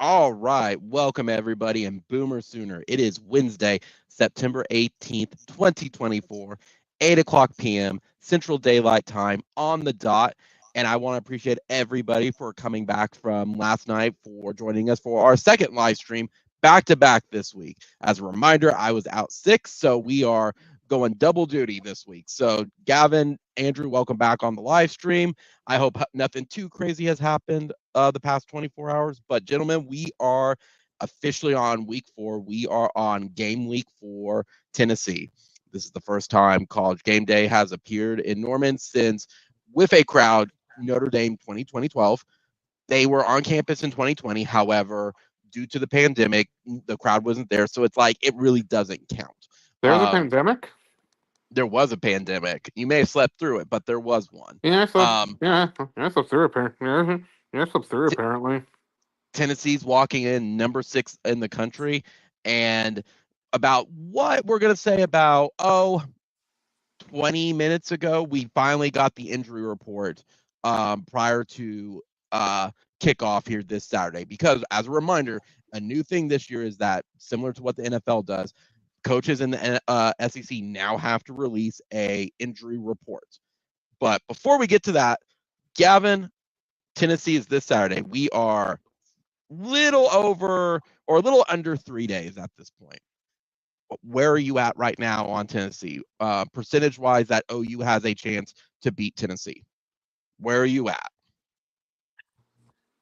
All right, welcome everybody and Boomer Sooner. It is Wednesday, September 18th, 2024, 8 o'clock p.m. Central Daylight Time on the dot. And I want to appreciate everybody for coming back from last night for joining us for our second live stream back to back this week. As a reminder, I was out sick, so we are going double duty this week. So, Gavin, Andrew, welcome back on the live stream. I hope nothing too crazy has happened the past 24 hours. But, gentlemen, we are officially on week 4. We are on game week for Tennessee. This is the first time College Game Day has appeared in Norman since, with a crowd, Notre Dame 2012. They were on campus in 2020. However, due to the pandemic, the crowd wasn't there. So it's like it really doesn't count. There's a pandemic? There was a pandemic. You may have slept through it, but there was one. Yeah, I slept through apparently. Yeah, I slept through apparently. Tennessee's walking in number 6 in the country, and about what we're going to say about 20 minutes ago, we finally got the injury report prior to kickoff here this Saturday. Because as a reminder, a new thing this year is that, similar to what the NFL does, coaches in the SEC now have to release a injury report. But before we get to that, Gavin, Tennessee is this Saturday. We are little over or a little under 3 days at this point. Where are you at right now on Tennessee? Percentage wise, that OU has a chance to beat Tennessee. Where are you at?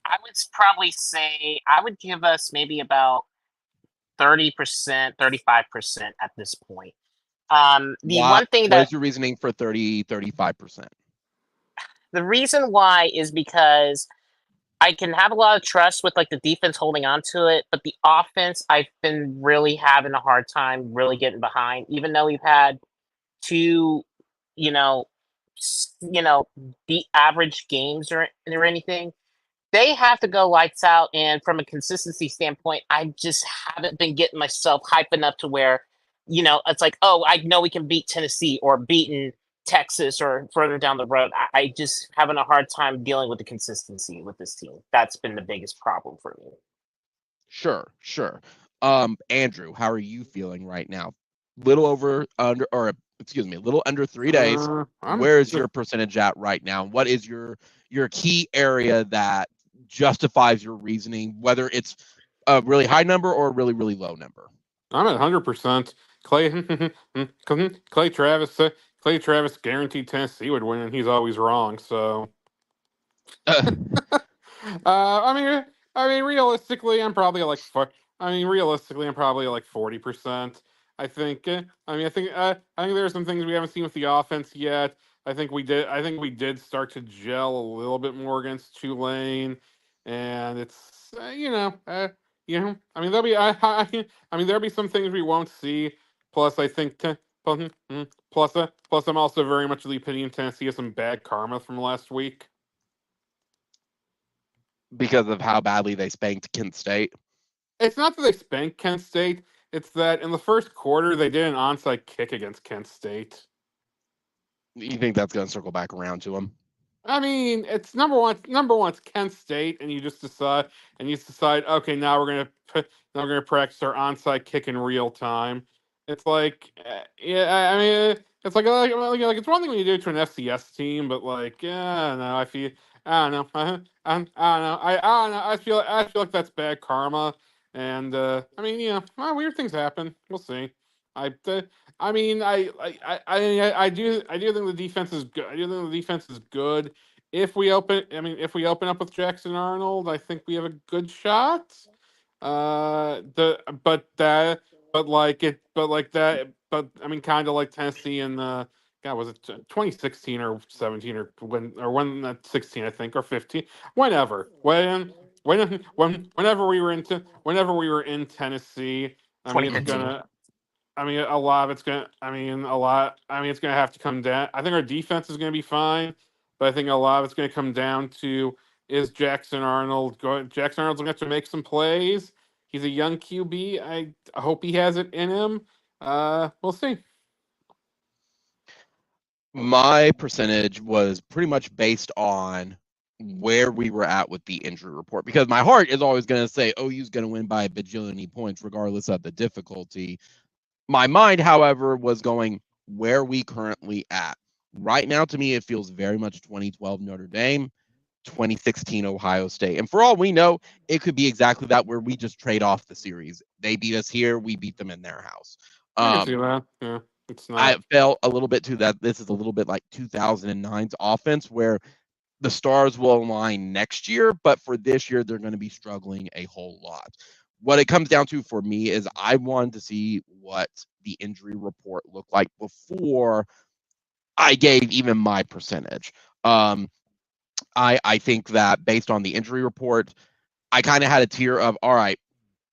I would probably say I would give us maybe about 30%, 35% at this point. One thing what is your reasoning for 35%? The reason why is because I can have a lot of trust with like the defense holding on to it, but the offense I've been really having a hard time really getting behind. Even though we've had two, the average games or anything, they have to go lights out. And from a consistency standpoint, I just haven't been getting myself hype enough to where, it's like, oh, I know we can beat Tennessee or beating Texas or further down the road. I just having a hard time dealing with the consistency with this team. That's been the biggest problem for me. Sure. Andrew, how are you feeling right now? A little under 3 days. Where is your percentage at right now? What is your key area that justifies your reasoning, whether it's a really high number or a really, really low number? I'm at 100%. Clay Travis guaranteed Tennessee would win, and he's always wrong. So, I mean, realistically, I'm probably like 40%. I think there are some things we haven't seen with the offense yet. I think we did start to gel a little bit more against Tulane, and it's I mean, there'll be there'll be some things we won't see. Plus, I think plus I'm also very much of the opinion Tennessee has some bad karma from last week because of how badly they spanked Kent State. It's not that they spanked Kent State. It's that in the first quarter they did an onside kick against Kent State. You think that's going to circle back around to them? I mean, it's number one. It's Kent State, and you decide, okay, now we're gonna practice our onside kick in real time. It's like, yeah, I mean, it's like it's one thing when you do it to an FCS team, but like, yeah, no, I don't know. I don't know. I feel like that's bad karma, and I mean, weird things happen. We'll see. I do think the defense is good. I do think the defense is good. If we open up with Jackson Arnold, I think we have a good shot. I mean, kind of like Tennessee in the was it 2016 or 17 or when 16 I think or 15, whenever we were in Tennessee. I mean, it's gonna. I mean, a lot of it's gonna. I mean, it's gonna have to come down. I think our defense is gonna be fine, but I think a lot of it's gonna come down to is Jackson Arnold going. Jackson Arnold's gonna have to make some plays. He's a young QB. I hope he has it in him. We'll see. My percentage was pretty much based on where we were at with the injury report, because my heart is always going to say OU's going to win by a bajillion points regardless of the difficulty. My mind, however, was going where we currently at. Right now, to me, it feels very much 2012 Notre Dame, 2016 Ohio State. And for all we know, it could be exactly that, where we just trade off the series. They beat us here, we beat them in their house. I can see that. Yeah, it's not. I felt a little bit too that this is a little bit like 2009's offense, where the stars will align next year, but for this year, they're going to be struggling a whole lot. What it comes down to for me is I wanted to see what the injury report looked like before I gave even my percentage. I think that based on the injury report, I kind of had a tier of, all right,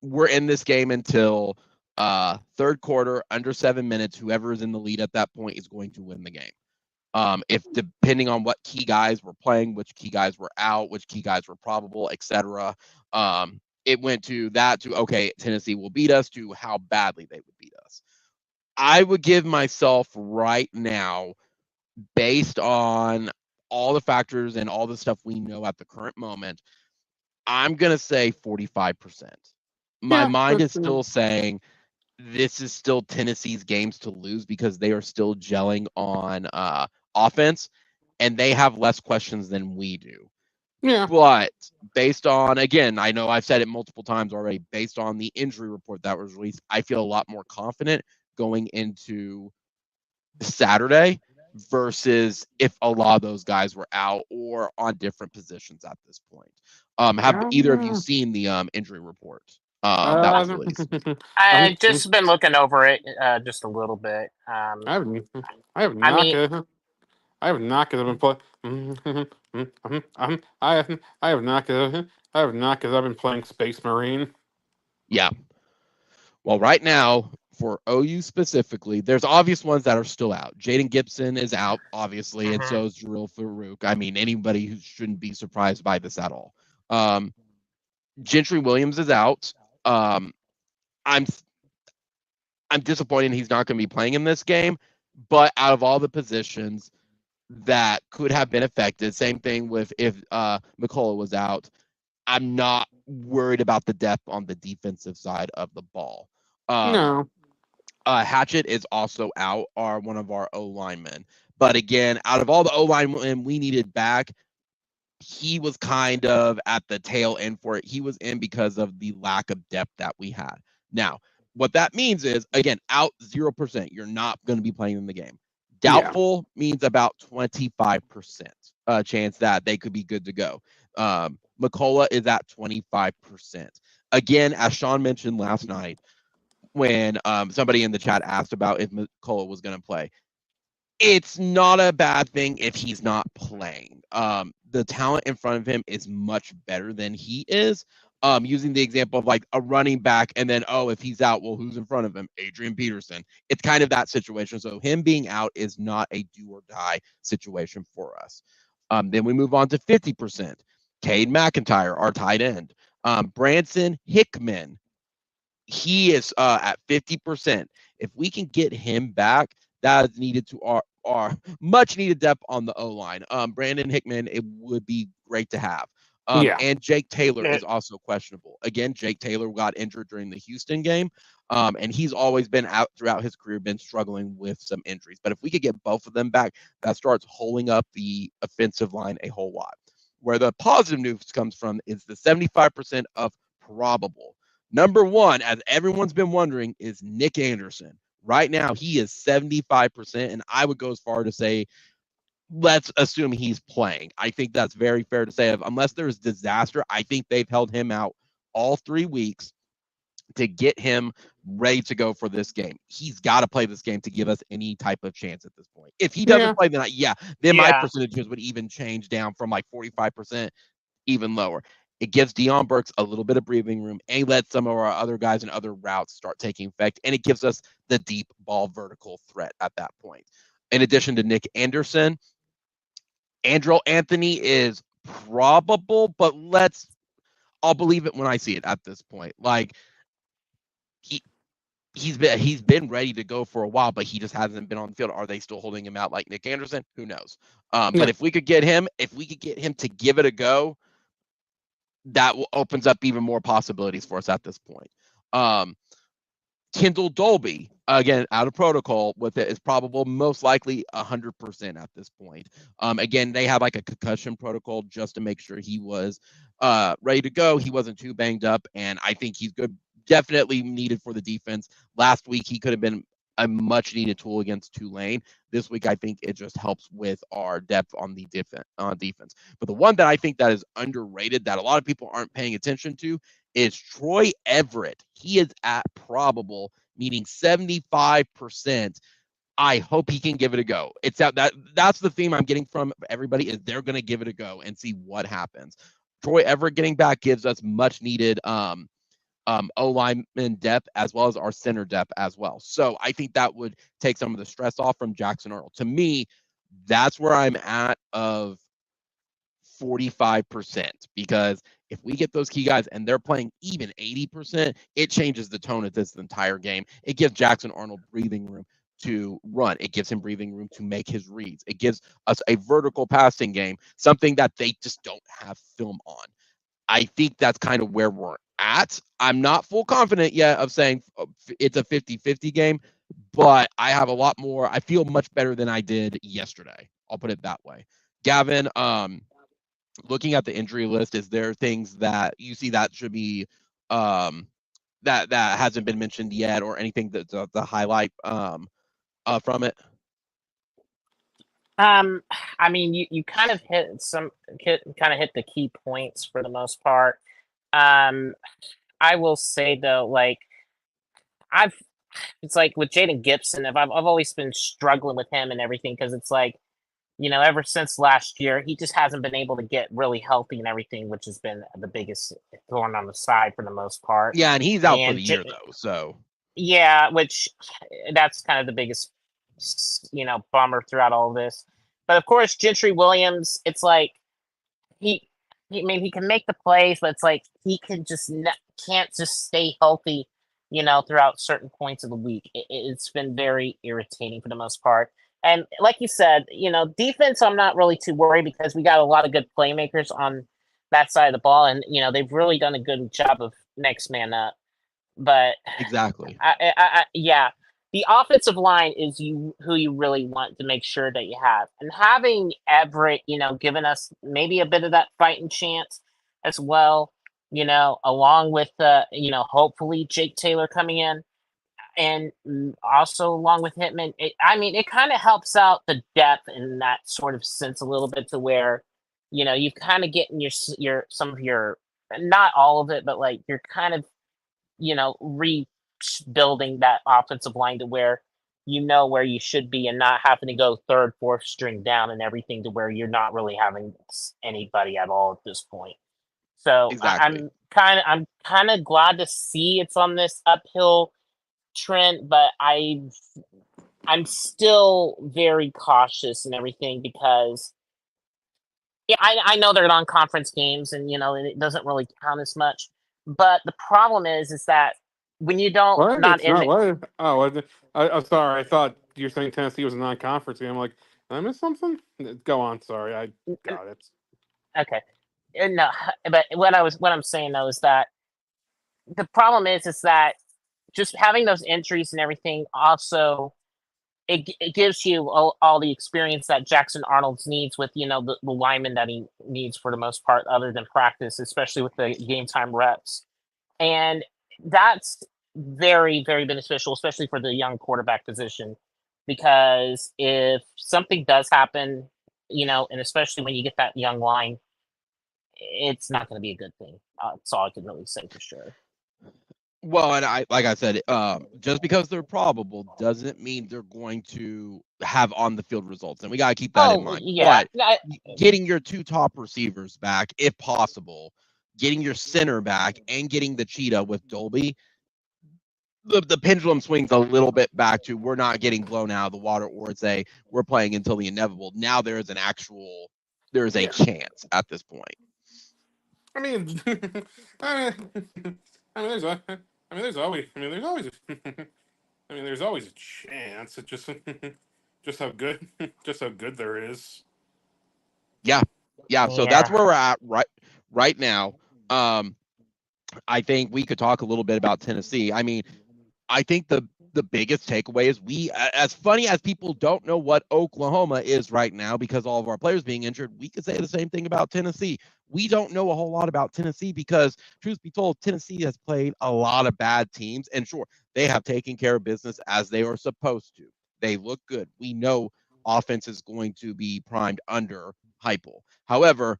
we're in this game until third quarter, under 7 minutes. Whoever is in the lead at that point is going to win the game. If depending on what key guys were playing, which key guys were out, which key guys were probable, etc. It went to that to, okay, Tennessee will beat us, to how badly they would beat us. I would give myself right now, based on all the factors and all the stuff we know at the current moment, I'm going to say 45%. My mind is still saying this is still Tennessee's games to lose because they are still gelling on offense and they have less questions than we do. Yeah. But based on, again, I know I've said it multiple times already, based on the injury report that was released, I feel a lot more confident going into Saturday versus if a lot of those guys were out or on different positions at this point. Have either of you seen the injury report that was released? I've just been looking over it just a little bit. I have I mean, I have not because I've been playing. I have not because I've been playing Space Marine. Yeah. Well, right now, for OU specifically, there's obvious ones that are still out. Jaden Gibson is out, obviously, and so is Jarrell Farouk. I mean, anybody who shouldn't be surprised by this at all. Gentry Williams is out. I'm disappointed he's not going to be playing in this game, but out of all the positions that could have been affected, same thing with if McCullough was out, I'm not worried about the depth on the defensive side of the ball. No. Hatchett is also out, one of our O linemen. But again, out of all the O linemen we needed back, he was kind of at the tail end for it. He was in because of the lack of depth that we had. Now, what that means is, again, out 0%. You're not going to be playing in the game. Doubtful means about 25% chance that they could be good to go. McCullough is at 25%. Again, as Sean mentioned last night, when somebody in the chat asked about if McCullough was going to play, it's not a bad thing if he's not playing. The talent in front of him is much better than he is. Using the example of like a running back, and then, if he's out, well, who's in front of him? Adrian Peterson. It's kind of that situation. So him being out is not a do or die situation for us. Then we move on to 50%. Cade McIntyre, our tight end. Branson Hickman, he is at 50%. If we can get him back, that is needed to our much needed depth on the O line. Brandon Hickman, it would be great to have. And Jake Taylor is also questionable. Again, Jake Taylor got injured during the Houston game, and he's always been out throughout his career, been struggling with some injuries. But if we could get both of them back, that starts holding up the offensive line a whole lot. Where the positive news comes from is the 75% of probable. Number one, as everyone's been wondering, is Nick Anderson. Right now, he is 75%, and I would go as far to say, let's assume he's playing. I think that's very fair to say. Unless there's disaster, I think they've held him out all 3 weeks to get him ready to go for this game. He's got to play this game to give us any type of chance at this point. If he doesn't play, then my percentages would even change down from like 45%, even lower. It gives Deion Burks a little bit of breathing room and lets some of our other guys and other routes start taking effect. And it gives us the deep ball vertical threat at that point. In addition to Nick Anderson, Andrew Anthony is probable, but I'll believe it when I see it at this point. Like, he's been ready to go for a while, but he just hasn't been on the field. Are they still holding him out like Nick Anderson? Who knows? But if we could get him to give it a go, that opens up even more possibilities for us at this point. Kendall Dolby, again, out of protocol with it, is probable, most likely 100% at this point. Again, they have like a concussion protocol just to make sure he was ready to go. He wasn't too banged up, and I think he's good. Definitely needed for the defense. Last week, he could have been a much needed tool against Tulane. This week, I think it just helps with our depth on the defense. But the one that I think that is underrated, that a lot of people aren't paying attention to, is Troy Everett. He is at probable, meaning 75%. I hope he can give it a go. It's that's the theme I'm getting from everybody, is they're going to give it a go and see what happens. Troy Everett getting back gives us much needed O-lineman depth, as well as our center depth as well. So I think that would take some of the stress off from Jackson Arnold. To me, that's where I'm at of 45%, because if we get those key guys and they're playing even 80%, it changes the tone of this entire game. It gives Jackson Arnold breathing room to run. It gives him breathing room to make his reads. It gives us a vertical passing game, something that they just don't have film on. I think that's kind of where we're at. I'm not full confident yet of saying it's a 50-50 game, but I have a lot more. I feel much better than I did yesterday. I'll put it that way. Gavin, looking at the injury list, is there things that you see that should be that hasn't been mentioned yet, or anything that's the highlight from it? I mean, you kind of hit the key points for the most part. I will say though, like it's like with Jaden Gibson, I've always been struggling with him and everything, because it's like, ever since last year, he just hasn't been able to get really healthy and everything, which has been the biggest thorn on the side for the most part. Yeah, and he's out for And the year though, so yeah, which that's kind of the biggest, bummer throughout all of this. But of course, Gentry Williams, it's like I mean, he can make the plays, but it's like he can just can't just stay healthy, throughout certain points of the week. It's been very irritating for the most part. And like you said, defense, I'm not really too worried, because we got a lot of good playmakers on that side of the ball, and they've really done a good job of next man up. But exactly. yeah, the offensive line is who you really want to make sure that you have, and having Everett, giving us maybe a bit of that fighting chance as well. Along with hopefully Jake Taylor coming in, and also along with Hitman. It kind of helps out the depth in that sort of sense a little bit, to where you kind of getting your some of your, not all of it, but like you're kind of rebuilding that offensive line to where where you should be, and not having to go third, fourth string down and everything, to where you're not really having anybody at all at this point. So Exactly. I'm kind of glad to see it's on this uphill trend, but I'm still very cautious and everything, because yeah, I know they're non-conference games, and it doesn't really count as much. But the problem is that when you don't What? not It's in not what? Oh, I'm sorry. I thought you were saying Tennessee was a non-conference game. I'm like, did I miss something? Go on. Sorry, I got it. okay, no, but what I'm saying though is that the problem is that just having those entries and everything also, it gives you all the experience that Jackson Arnold needs with the linemen that he needs for the most part, other than practice, especially with the game time reps, and that's very, very beneficial, especially for the young quarterback position, because if something does happen, and especially when you get that young line, it's not going to be a good thing. That's all I can really say for sure. Well, and like I said, just because they're probable doesn't mean they're going to have on the field results, and we got to keep that in mind. Yeah, But getting your two top receivers back, if possible, getting your center back, and getting the cheetah with Dolby, the pendulum swings a little bit back to, we're not getting blown out of the water, or say we're playing until the inevitable. Now there is a chance at this point. I mean, there's always. I mean, there's always a chance. It just just how good there is. Yeah. So that's where we're at right now. I think we could talk a little bit about Tennessee. I mean, I think the biggest takeaway is as funny as people don't know what Oklahoma is right now because all of our players being injured, we could say the same thing about Tennessee. We don't know a whole lot about Tennessee because, truth be told, Tennessee has played a lot of bad teams, and sure, they have taken care of business as they are supposed to. They look good. We know offense is going to be primed under Heupel. However,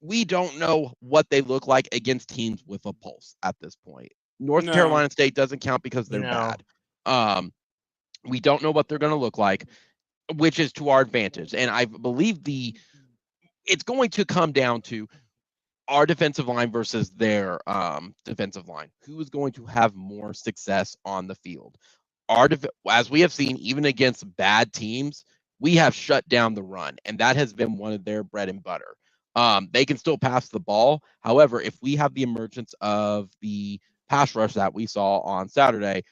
we don't know what they look like against teams with a pulse at this point. North No. Carolina State doesn't count because they're No. bad. We don't know what they're going to look like, which is to our advantage. And I believe it's going to come down to our defensive line versus their defensive line. Who is going to have more success on the field? As we have seen, even against bad teams, we have shut down the run, and that has been one of their bread and butter. They can still pass the ball. However, if we have the emergence of the pass rush that we saw on Saturday,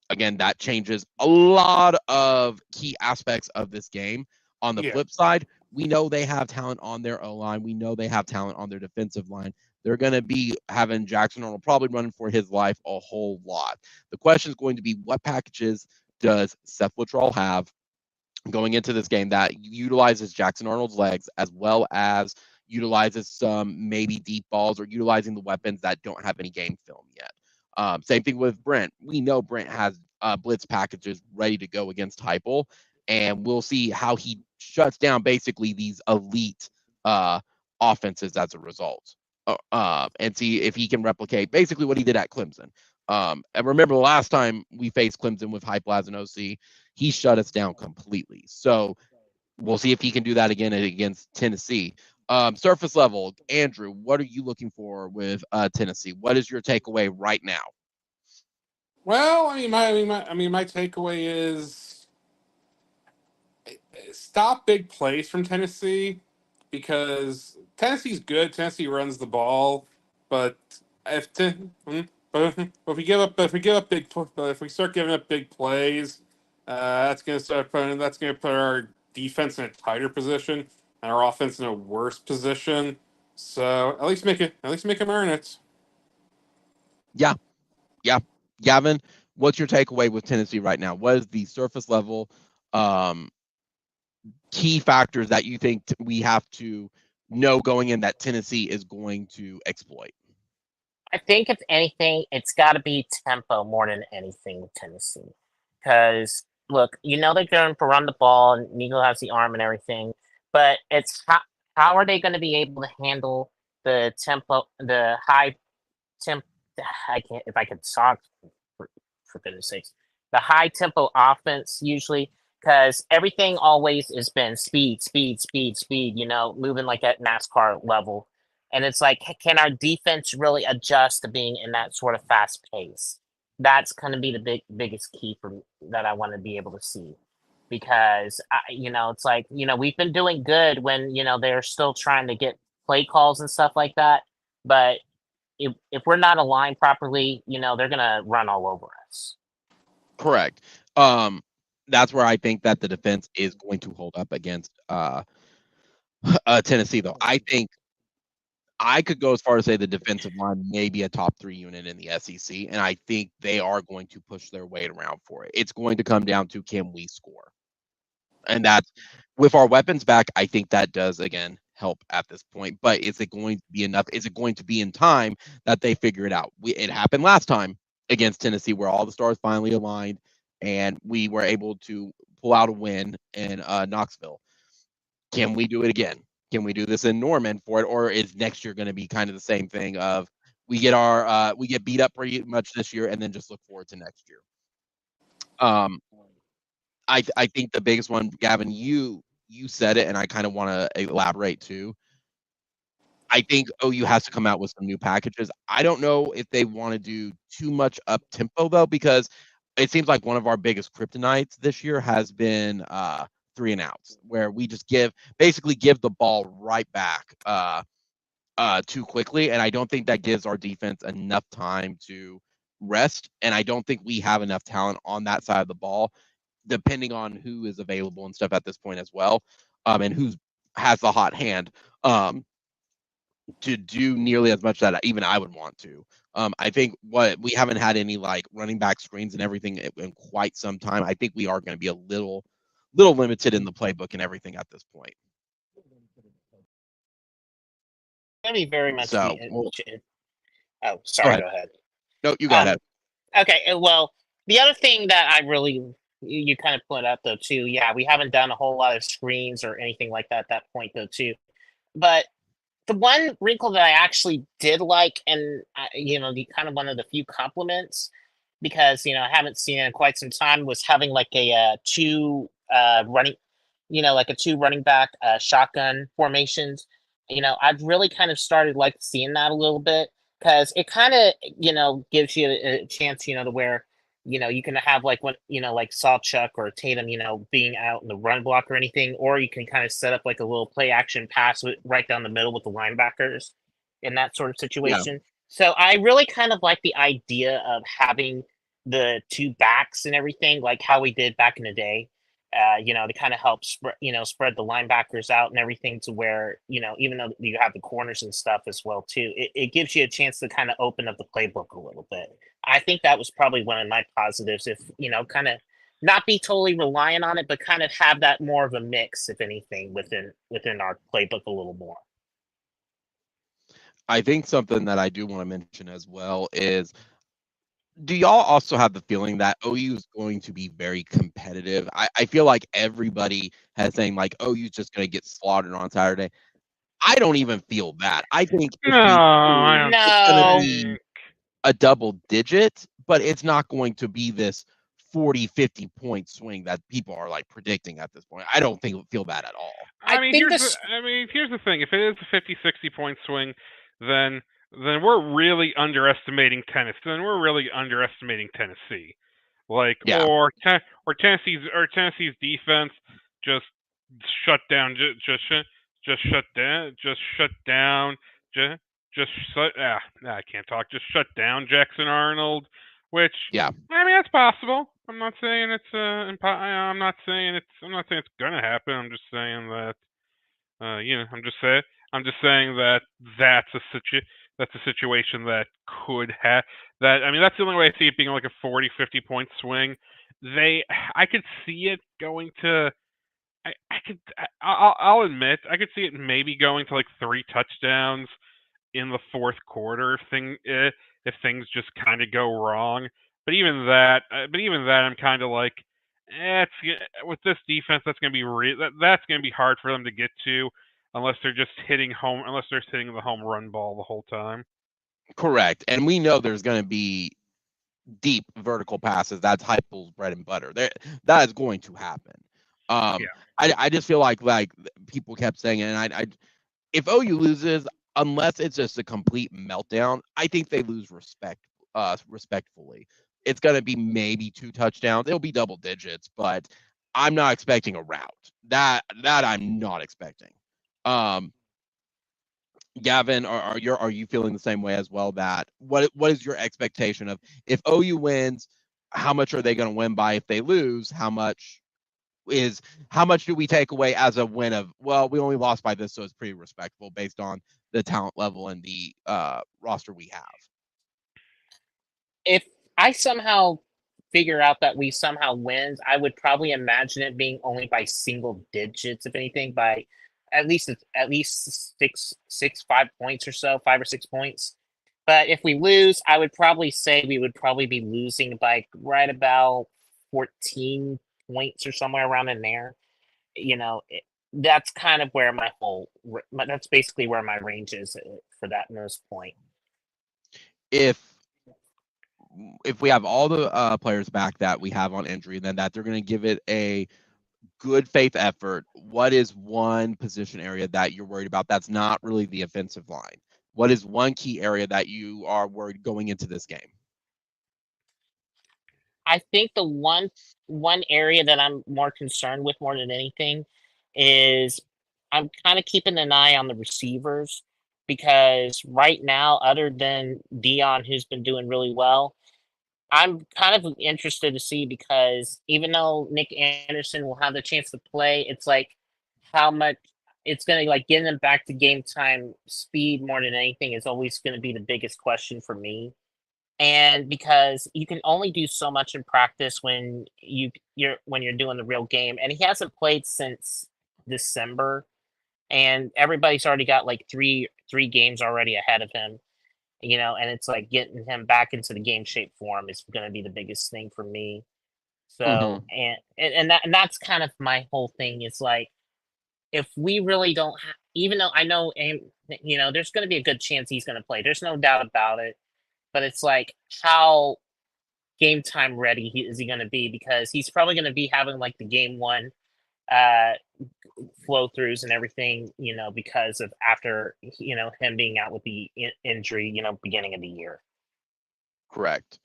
again, that changes a lot of key aspects of this game. On the flip side, we know they have talent on their O-line. We know they have talent on their defensive line. They're going to be having Jackson Arnold probably running for his life a whole lot. The question is going to be, what packages does Seth Littrell have going into this game that utilizes Jackson Arnold's legs as well as utilizes some maybe deep balls or utilizing the weapons that don't have any game film yet. Same thing with Brent. We know Brent has blitz packages ready to go against Heupel, and we'll see how he shuts down basically these elite offenses as a result, and see if he can replicate basically what he did at Clemson. And remember the last time we faced Clemson with Heupel as an OC, he shut us down completely. So we'll see if he can do that again against Tennessee. Surface level, Andrew, what are you looking for with Tennessee? What is your takeaway right now? Well, my takeaway is stop big plays from Tennessee because Tennessee's good. Tennessee runs the ball, but if if we start giving up big plays, that's gonna put our defense in a tighter position and our offense in a worse position. So at least make them earn it. Yeah. Gavin, what's your takeaway with Tennessee right now? What is the surface level key factors that you think we have to know going in that Tennessee is going to exploit? I think if anything, it's got to be tempo more than anything with Tennessee. Because look, they're going to run the ball, and Nico has the arm and everything, but it's how are they going to be able to handle the tempo, the high temp? I can't if I could talk for goodness sakes. The high tempo offense usually because everything always has been speed, speed, speed, speed. Moving like at NASCAR level. And it's like, can our defense really adjust to being in that sort of fast pace? That's going to be the biggest key for that I want to be able to see, because it's like we've been doing good when they're still trying to get play calls and stuff like that, but if we're not aligned properly, they're gonna run all over us. Correct. That's where I think that the defense is going to hold up against Tennessee, though. I think I could go as far as say the defensive line may be a top 3 unit in the SEC, and I think they are going to push their weight around for it. It's going to come down to, can we score? And that's with our weapons back. I think that does again help at this point. But is it going to be enough? Is it going to be in time that they figure it out? It happened last time against Tennessee, where all the stars finally aligned, and we were able to pull out a win in Knoxville. Can we do it again? Can we do this in Norman for it, or is next year going to be kind of the same thing of we get beat up pretty much this year and then just look forward to next year? I think the biggest one, Gavin, you said it, and I kind of want to elaborate too. I think OU has to come out with some new packages. I don't know if they want to do too much up tempo though, because it seems like one of our biggest kryptonites this year has been 3 and outs, where we just basically give the ball right back too quickly, and I don't think that gives our defense enough time to rest, and I don't think we have enough talent on that side of the ball, depending on who is available and stuff at this point as well, and who has the hot hand to do nearly as much that even I would want to. I think we haven't had any like running back screens and everything in quite some time. I think we are going to be a little limited in the playbook and everything at this point. Gonna be very much So, oh, sorry, go ahead. No, you go ahead. Okay, well, the other thing that I really you kind of put up though too, yeah, we haven't done a whole lot of screens or anything like that at that point though too. But the one wrinkle that I actually did like, and the kind of one of the few compliments, because I haven't seen it in quite some time, was having like a two running, like a two running back shotgun formations. I've really kind of started like seeing that a little bit, because it kind of gives you a chance to where you can have like what like Sawchuck or Tatum being out in the run block or anything, or you can kind of set up like a little play action pass right down the middle with the linebackers in that sort of situation. So I really kind of like the idea of having the two backs and everything, like how we did back in the day. To kind of help spread the linebackers out and everything, to where even though you have the corners and stuff as well too, it gives you a chance to kind of open up the playbook a little bit. I think that was probably one of my positives, if kind of not be totally reliant on it, but kind of have that more of a mix, if anything, within our playbook a little more. I think something that I do want to mention as well is, do y'all also have the feeling that OU is going to be very competitive? I feel like everybody has saying like OU is just going to get slaughtered on Saturday. I don't even feel that. I think No, I don't. it's going to be a double digit, but it's not going to be this 40-50 point swing that people are like predicting at this point. I don't feel that at all. I mean, here's the thing. If it is a 50-60 point swing, then we're really underestimating Tennessee. Then we're really underestimating Tennessee. Like, Yeah. or Tennessee's defense just shut down. I can't talk. Just shut down Jackson Arnold. Which, yeah, I mean, that's possible. I'm not saying it's I'm not saying it's gonna happen. I'm just saying that I'm just saying that that's a situation that could have that. I mean, that's the only way I see it being like a 40-50 point swing. I could see it going to. I'll admit, I could see it maybe going to like 3 touchdowns in the fourth quarter if things just kind of go wrong. But even that, I'm kind of like, with this defense, that's gonna be that's gonna be hard for them to get to, unless they're hitting the home run ball the whole time. Correct. And we know there's going to be deep vertical passes. That's Heupel's bread and butter. That is going to happen. I just feel like people kept saying it, and if OU loses, unless it's just a complete meltdown, I think they lose respectfully. It's going to be maybe 2 touchdowns. It'll be double digits, but I'm not expecting a rout. That I'm not expecting. Gavin, are you feeling the same way as well? That what is your expectation of, if OU wins, how much are they going to win by? If they lose, how much do we take away as a win of, well, we only lost by this, so it's pretty respectable based on the talent level and the roster we have? If I somehow figure out that we somehow wins, I would probably imagine it being only by single digits, if anything, by at least 5 points or so, 5 or 6 points. But if we lose, I would probably say we would probably be losing by right about 14 points or somewhere around in there. That's kind of where that's basically where my range is for that nose point. If we have all the players back that we have on injury, then that they're going to give it a good faith effort, what is one position area that you're worried about that's not really the offensive line? What is one key area that you are worried going into this game? I think the one area that I'm more concerned with more than anything is I'm kind of keeping an eye on the receivers, because right now, other than Dion, who's been doing really well, I'm kind of interested to see because even though Nick Anderson will have the chance to play, it's like how much it's going to like getting them back to game time speed more than anything is always going to be the biggest question for me. And because you can only do so much in practice when you're doing the real game, and he hasn't played since December, and everybody's already got like three games already ahead of him, and it's like getting him back into the game shape form is going to be the biggest thing for me. So, Mhm. and that's kind of my whole thing is like, if we really don't even though I know, there's going to be a good chance he's going to play. There's no doubt about it. But it's like, how game time ready is he going to be? Because he's probably going to be having like the game one uh flow throughs and everything, because of after him being out with the injury, beginning of the year. Correct.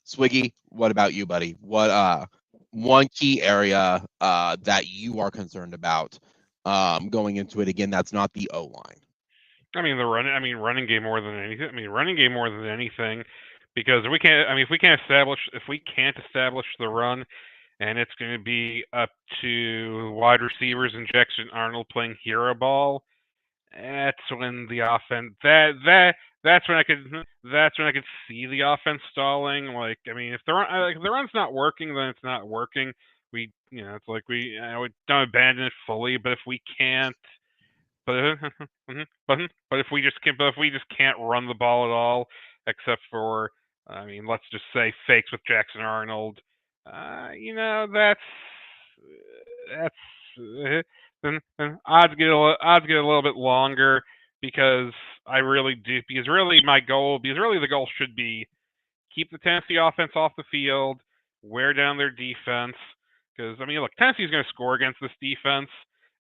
Swiggy, what about you, buddy? What one key area that you are concerned about going into it again that's not the O line? I mean, running game more than anything. Running game more than anything, because we can't. I mean, if we can't establish the run, and it's going to be up to wide receivers and Jackson Arnold playing hero ball. That's when the offense that's when I could see the offense stalling. Like, I mean, if if the run's not working, then it's not working. It's like we don't abandon it fully, but if we can't, but if we just can't run the ball at all, except for, I mean, let's just say fakes with Jackson Arnold, that's then odds get a little bit longer, because the goal should be keep the Tennessee offense off the field, wear down their defense. Because, I mean, look, Tennessee's going to score against this defense.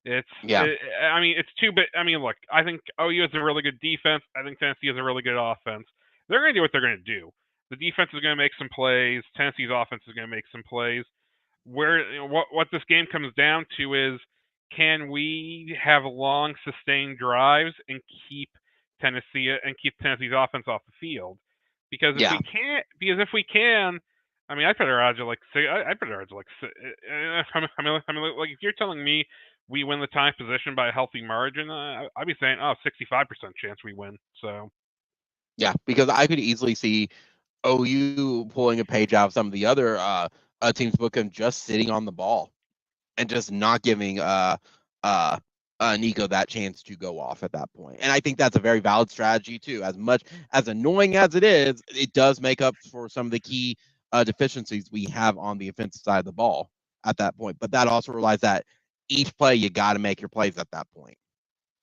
Yeah. It's too big. I mean, look, I think OU has a really good defense. I think Tennessee has a really good offense. They're going to do what they're going to do. The defense is going to make some plays. Tennessee's offense is going to make some plays. What this game comes down to is, can we have long, sustained drives and keep Tennessee's offense off the field? Because if Yeah. we can, I mean, I put our odds at like I put our odds at like like, if you're telling me we win the time position by a healthy margin, I'd be saying, 65% chance we win. So Yeah, because I could easily see OU pulling a page out of some of the other teams' book and just sitting on the ball and just not giving uh Nico that chance to go off at that point. And I think that's a very valid strategy too. As much as annoying as it is, it does make up for some of the key deficiencies we have on the offensive side of the ball at that point. But that also relies that each play you got to make your plays at that point.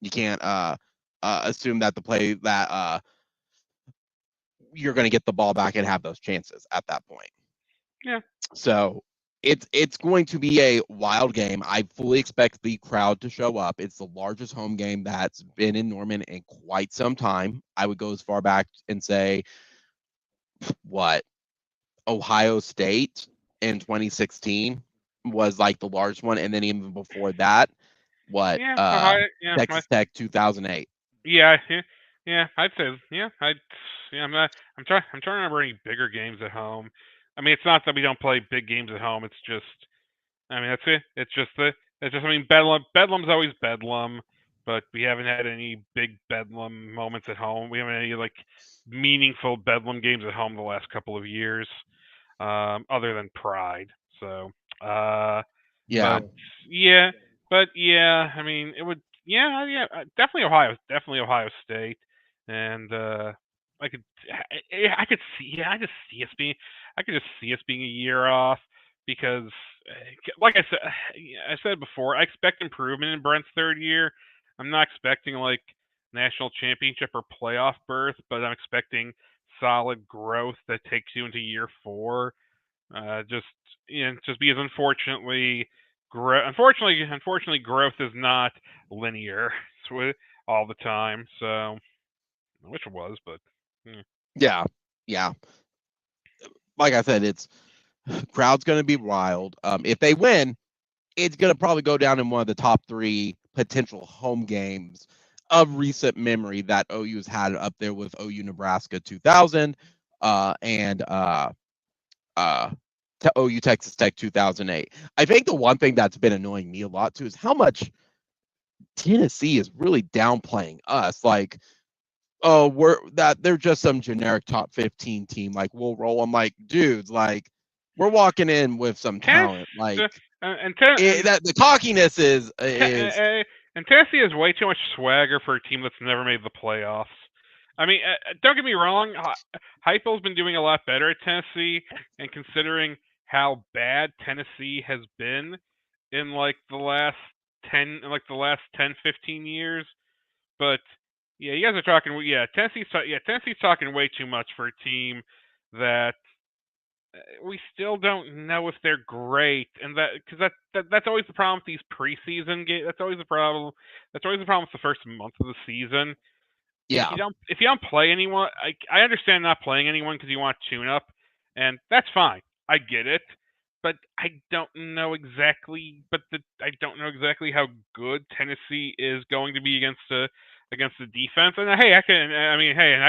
You can't assume that the play that you're going to get the ball back and have those chances at that point. yeah. So it's going to be a wild game. I fully expect the crowd to show up. It's the largest home game that's been in Norman in quite some time. I would go as far back and say, what, Ohio State in 2016 was like the largest one, and then even before that, what, Yeah, Ohio, yeah, Texas Tech 2008. yeah, I'd say, I'm trying to remember any bigger games at home. I mean, it's not that we don't play big games at home. It's just, I mean, that's it. I mean, Bedlam's always Bedlam, but we haven't had any big Bedlam moments at home. We haven't had any like meaningful Bedlam games at home the last couple of years, other than Pride. So, Yeah. but yeah, I mean, it would, definitely Ohio State, and I could, I could see, I could just see us being a year off, because, like I said before, I expect improvement in Brent's third year. I'm not expecting like national championship or playoff berth, but I'm expecting solid growth that takes you into year 4. Just because unfortunately, growth is not linear all the time. So I wish it was, but Yeah. Like I said, it's crowd's going to be wild. If they win, it's going to probably go down in one of the top 3 potential home games of recent memory that OU's had, up there with OU Nebraska 2000, and OU Texas Tech 2008. I think the one thing that's been annoying me a lot too is how much Tennessee is really downplaying us. Like, oh, they're just some generic top 15 team. Like, we'll roll. I'm like, dudes, like, we're walking in with some talent. Like, the cockiness is and Tennessee has way too much swagger for a team that's never made the playoffs. I mean, don't get me wrong. Heupel's been doing a lot better at Tennessee, and considering how bad Tennessee has been in like the last 10, 15 years, but yeah, you guys are talking. Yeah, Tennessee's talking way too much for a team that we still don't know if they're great, and that's always the problem with these preseason games. That's always the problem. That's always the problem with the first month of the season. Yeah. If you don't play anyone, I understand not playing anyone because you want tune up, and that's fine. I get it, but I don't know exactly. I don't know exactly how good Tennessee is going to be against the defense. And hey, that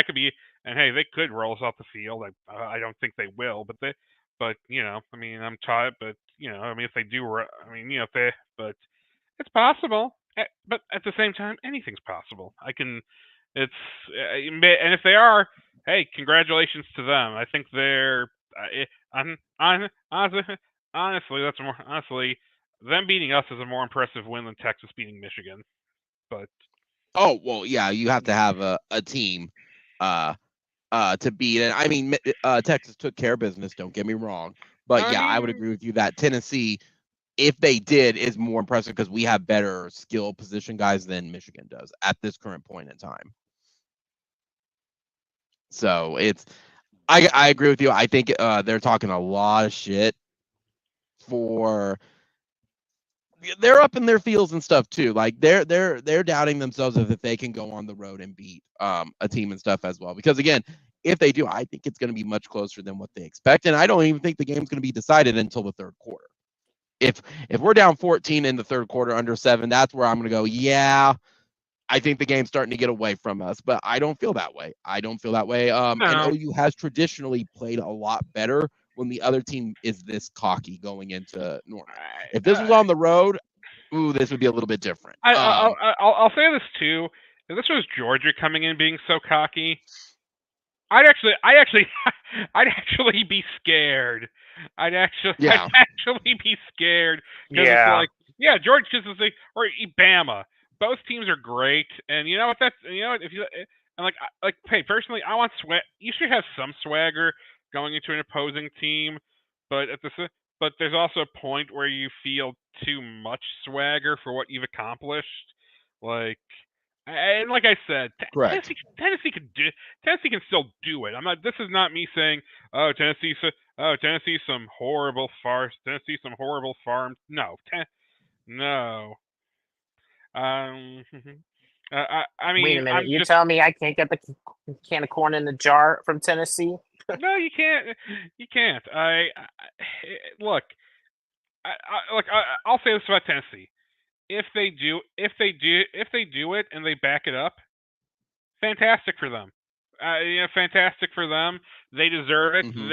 could be. And hey, they could roll us off the field. I don't think they will, but you know, I mean, I'm tired. But you know, I mean, if they do, I mean, you know, but it's possible. But at the same time, anything's possible. And if they are, hey, congratulations to them. I think they're honestly, them beating us is a more impressive win than Texas beating Michigan. But oh well, yeah, you have to have a team to beat it. I mean, Texas took care of business. Don't get me wrong, but I would agree with you that Tennessee, if they did, is more impressive because we have better skill position guys than Michigan does at this current point in time. So I agree with you. I think they're talking a lot of shit they're up in their feels and stuff too. Like they're doubting themselves if they can go on the road and beat a team and stuff as well. Because again, if they do, I think it's going to be much closer than what they expect, and I don't even think the game's going to be decided until the third quarter. If we're down 14 in the third quarter under 7, that's where I'm going to go, yeah, I think the game's starting to get away from us, but I don't feel that way. No. And OU has traditionally played a lot better when the other team is this cocky going into Norman. If this was on the road, this would be a little bit different. I'll say this too. If this was Georgia coming in being so cocky, I'd actually be scared. I'd actually be scared because it's like, yeah, Georgia is like, or Bama. Both teams are great, and you know what? If you and like, hey, personally, I want swag. You should have some swagger going into an opposing team, but but there's also a point where you feel too much swagger for what you've accomplished. Like, and like I said, Tennessee can still do it. I'm not. This is not me saying, oh, Tennessee some horrible farce. Tennessee some horrible farm. No, no. I mean, wait a minute. You're telling me I can't get the can of corn in the jar from Tennessee? No, you can't. You can't. Look. I'll say this about Tennessee. If they do it and they back it up, fantastic for them. Fantastic for them. They deserve it. Mm-hmm.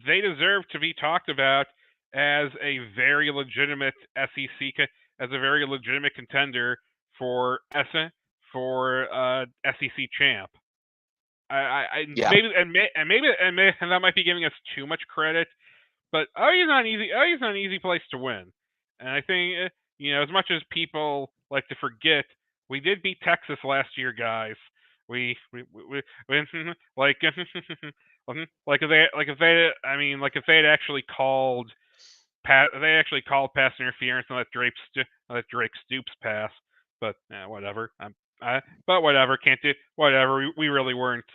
They deserve to be talked about as a very legitimate SEC, as a very legitimate contender for SEC champ. Maybe that might be giving us too much credit, but OU's not an easy place to win. And I think as much as people like to forget, we did beat Texas last year, guys. We like if they had actually called pass interference and let Drake Stoops pass, but whatever. But whatever, can't do whatever. We really weren't.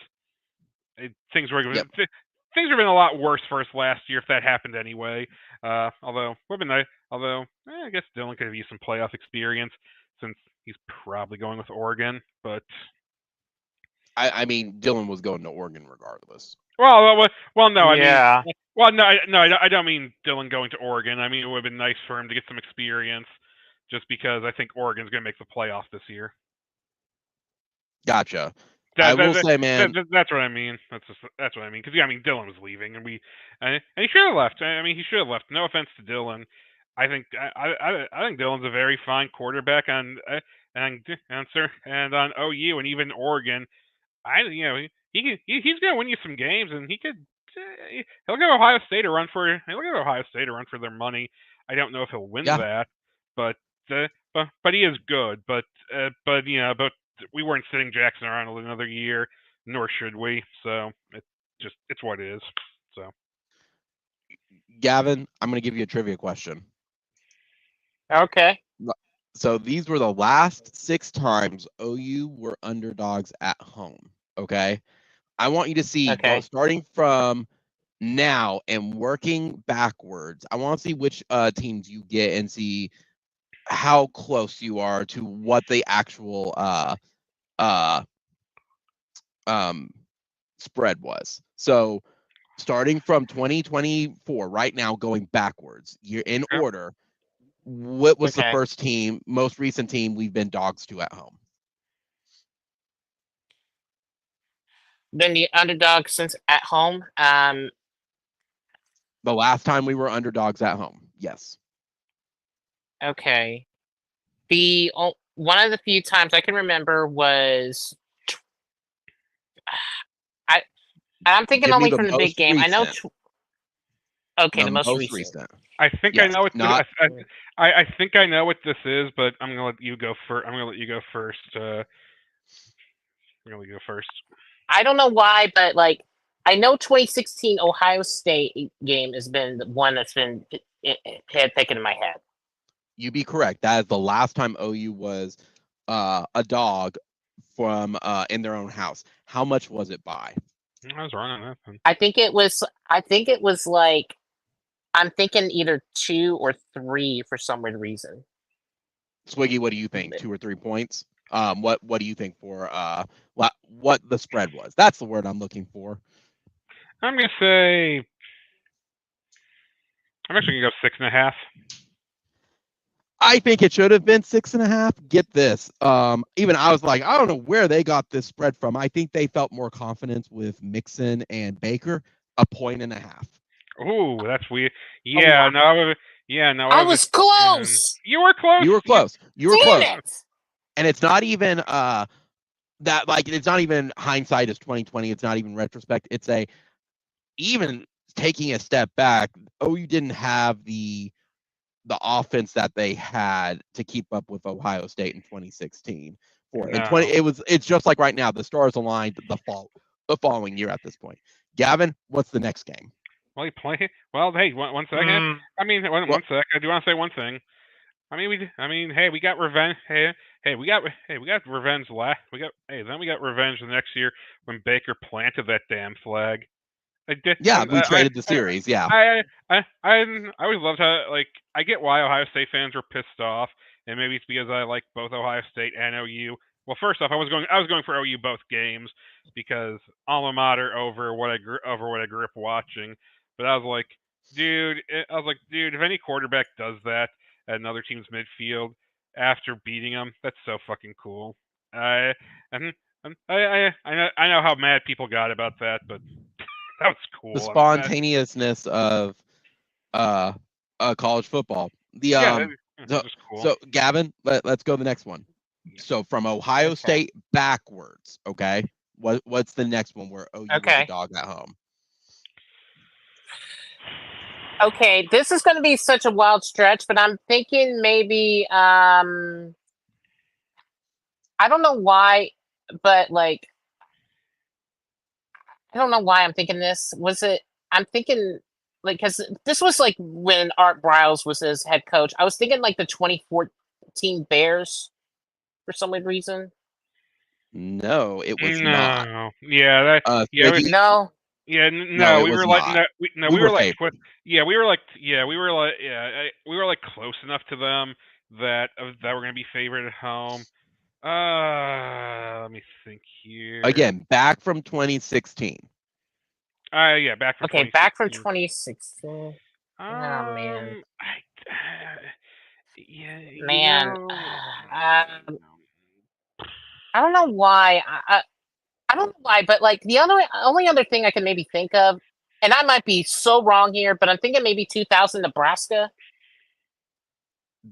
Things were have been a lot worse for us last year if that happened anyway. Although would have been nice. Although I guess Dylan could have used some playoff experience since he's probably going with Oregon. But I mean, Dylan was going to Oregon regardless. Well, no. Yeah. I mean, I don't mean Dylan going to Oregon. I mean, it would have been nice for him to get some experience, just because I think Oregon's going to make the playoff this year. Gotcha. I will say, man, that's what I mean. That's what I mean. Because Dylan was leaving, and he should have left. I mean, he should have left. No offense to Dylan. I think Dylan's a very fine quarterback on on OU and even Oregon. He's gonna win you some games, and he'll give Ohio State a run for their money. I don't know if he'll win that, but he is good. But we weren't sitting Jackson around another year, nor should we. So it's what it is. So, Gavin, I'm going to give you a trivia question. Okay. So these were the last 6 times OU were underdogs at home. Okay. I want you to see, starting from now and working backwards, I want to see which teams you get and see how close you are to what the actual spread was. So starting from 2024, right now, going backwards, you're in order. What was the first team, most recent team we've been dogs to at home? Been the underdog since at home. The last time we were underdogs at home, yes. Okay. One of the few times I can remember was I'm thinking only from the big game. I know. The most recent. I think I know what I think I know what this is, but I'm gonna let you go first. I'm gonna let you go first. I don't know why, but I know 2016 Ohio State game has been the one that's been picking in my head. You be correct. That is the last time OU was a dog from in their own house. How much was it by? I was wrong on that one. I think it was I'm thinking either 2 or 3 for some weird reason. Swiggy, what do you think? 2 or 3 points? What do you think for what the spread was? That's the word I'm looking for. I'm gonna say I'm actually gonna go 6.5. I think it should have been 6.5. Get this. Even I was like, I don't know where they got this spread from. I think they felt more confidence with Mixon and Baker. 1.5 points. Ooh, that's weird. Yeah, no. I was close. You were close. You were close. You were Damn close. It. And it's not even that it's not even hindsight is 2020. It's not even retrospect. It's even taking a step back. OU didn't have the offense that they had to keep up with Ohio State in 2016. It's just like right now, the stars aligned the following year at this point. Gavin, what's the next game? Well, hey, one second. One sec. I do want to say one thing. Hey, we got revenge. Hey, we got revenge then we got revenge the next year when Baker planted that damn flag. We traded the series. I always loved how I get why Ohio State fans were pissed off, and maybe it's because I like both Ohio State and OU. Well, first off, I was going for OU both games because alma mater over what I grew up watching. But I was like, dude, if any quarterback does that at another team's midfield after beating them, that's so fucking cool. I know how mad people got about that, but that was cool. The spontaneousness of college football. Cool. So Gavin, let's go to the next one. Yeah. So from Ohio State backwards, okay? What's the next one where OU was a dog at home? Okay, this is going to be such a wild stretch, but I'm thinking maybe I don't know why, but I don't know why I'm thinking this. I'm thinking because this was when Art Briles was his head coach. I was thinking the 2014 Bears for some weird reason. No, it was not. Yeah, no. Yeah, no, we were close enough to them that we're gonna be favored at home. Let me think here. Again, back from 2016. Back from 2016. Back from 2016. Oh man. Man. I don't know why. I don't know why, but like the only other thing I can maybe think of, and I might be so wrong here, but I'm thinking maybe 2000 Nebraska.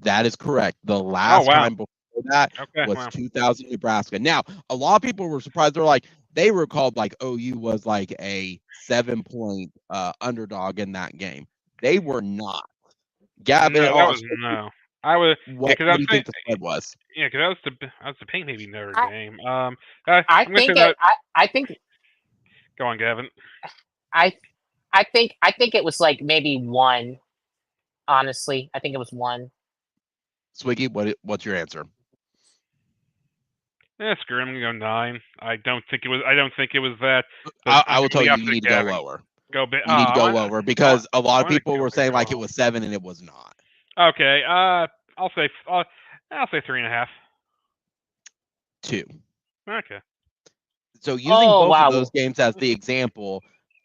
That is correct. The Oh, last wow. time before that Okay, was wow. 2000 Nebraska. Now, a lot of people were surprised. They're like, they were called like OU was like a 7-point underdog in that game. They were not. Gavin, No, that was no. I was what because do I was you saying think the spread was? because I was debating maybe Notre I, Dame. I I'm gonna say think that. I think Go on, Gavin. I I think it was like maybe one. Honestly, I think it was one. Swiggy, what's your answer? Screw it, I'm gonna go 9. I don't think it was. I don't think it was that. But I I'm will taking tell the you, you opposite, need to go Gavin. lower. Go big. You need to go lower because a lot of people were saying like it was 7 and it was not. Okay. I'll say 3.5. 2. Okay. So using Oh both of those wow! games as the example,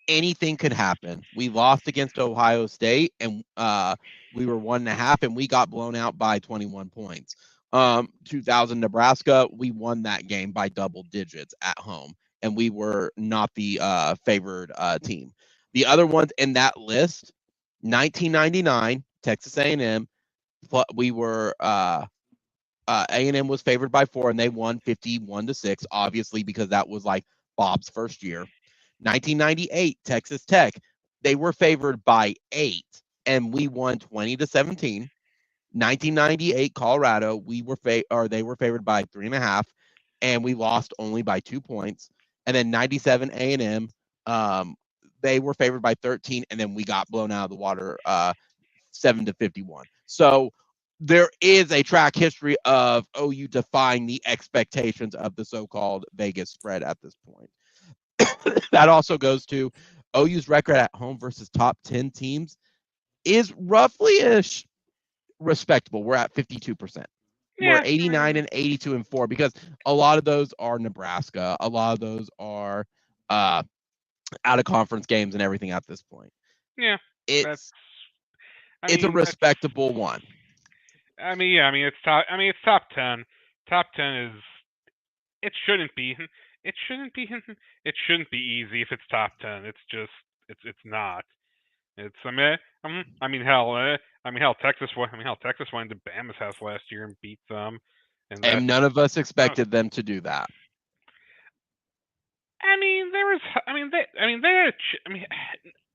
anything could happen. We lost against Ohio State, and we were 1.5, and we got blown out by 21 points. 2000 Nebraska, we won that game by double digits at home, and we were not the favored team. The other ones in that list, 1999 Texas A&M, we were A&M was favored by 4 and they won 51-6, obviously because that was like Bob's first year. 1998 Texas Tech, they were favored by 8 and we won 20-17. 1998 Colorado, they were favored by 3.5 and we lost only by 2 points. And then 97 A&M, they were favored by 13 and then we got blown out of the water 7-51. So there is a track history of OU defying the expectations of the so-called Vegas spread at this point. That also goes to OU's record at home versus top 10 teams is roughly-ish respectable. We're at 52%. We're 89 and 82 and 4 because a lot of those are Nebraska. A lot of those are out of conference games and everything at this point. Yeah. It's a respectable one. I mean, yeah. I mean, it's top 10. Top 10 is. It shouldn't be. It shouldn't be. It shouldn't be easy if it's top 10. It's just. It's not. It's. I mean, hell, Texas went. Texas went to Bama's house last year and beat them. And none of us expected them to do that. I mean, there was. I mean, they. I mean, they had.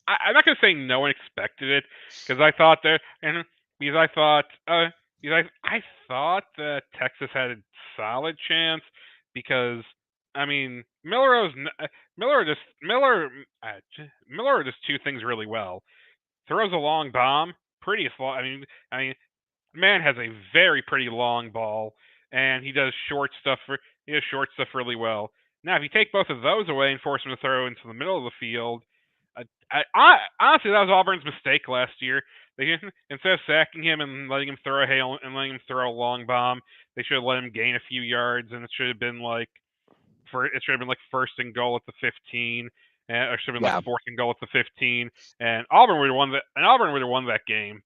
I'm not gonna say no one expected it because I thought there, and because I thought, I thought that Texas had a solid chance because I mean Miller does two things really well. Throws a long bomb, pretty. I mean, man has a very pretty long ball, and he does short stuff really well. Now, if you take both of those away and force him to throw into the middle of the field, honestly, that was Auburn's mistake last year. They instead of sacking him and letting him throw a long bomb, they should have let him gain a few yards, and it should have been like first and goal at the 15, or should have been like fourth and goal at the 15, and Auburn would have won that game.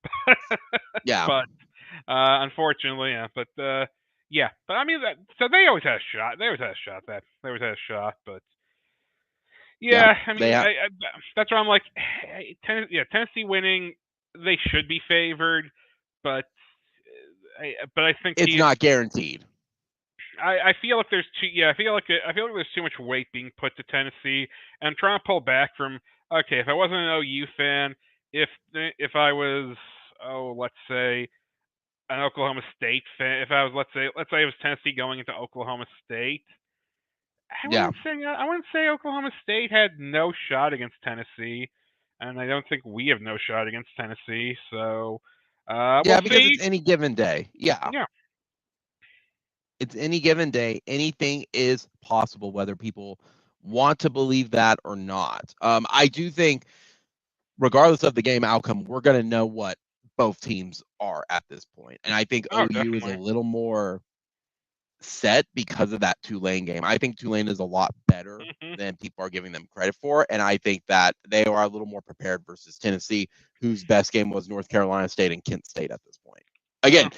Yeah, but unfortunately, yeah. But yeah. But I mean, so they always had a shot. They always had a shot. But yeah, I mean, that's why I'm like, Tennessee winning, they should be favored, but I think it's not guaranteed. I feel like there's too much weight being put to Tennessee, and I'm trying to pull back from. Okay, if I wasn't an OU fan, if I was, let's say, an Oklahoma State fan, if I was, let's say it was Tennessee going into Oklahoma State, I wouldn't say Oklahoma State had no shot against Tennessee, and I don't think we have no shot against Tennessee. So we'll because see. it's any given day. Yeah. It's any given day. Anything is possible, whether people want to believe that or not. I do think, regardless of the game outcome, we're going to know what both teams are at this point. And I think OU definitely is a little more set because of that Tulane game. I think Tulane is a lot better than people are giving them credit for. And I think that they are a little more prepared versus Tennessee, whose best game was North Carolina State and Kent State at this point. Again,